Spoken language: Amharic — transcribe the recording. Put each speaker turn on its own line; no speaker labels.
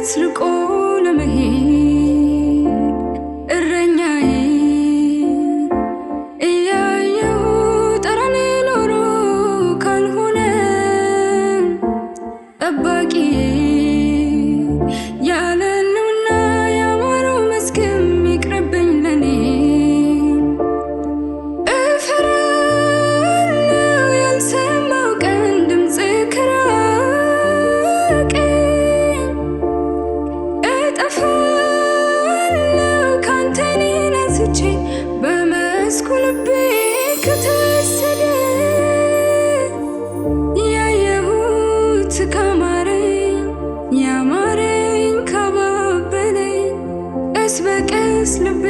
ስርቆ ለመሄድ እረኛዬ እያየሁ ጠረን ኖሮ ካልሆነ ጠባቂዬ ያለነውና ያማረው መስክም ይቅርብኝ ለኔ እፈራለሁ ያልሰማው ቀን ድምፅ ከራቀኝ እጠፋለሁ ካንተ እኔን አንስቼ በመስኩ ልቤ ከተወሰደ ያየሁት ካማረኝ ያማረኝ ካባበለኝ ቀስ በቀስ ልቤ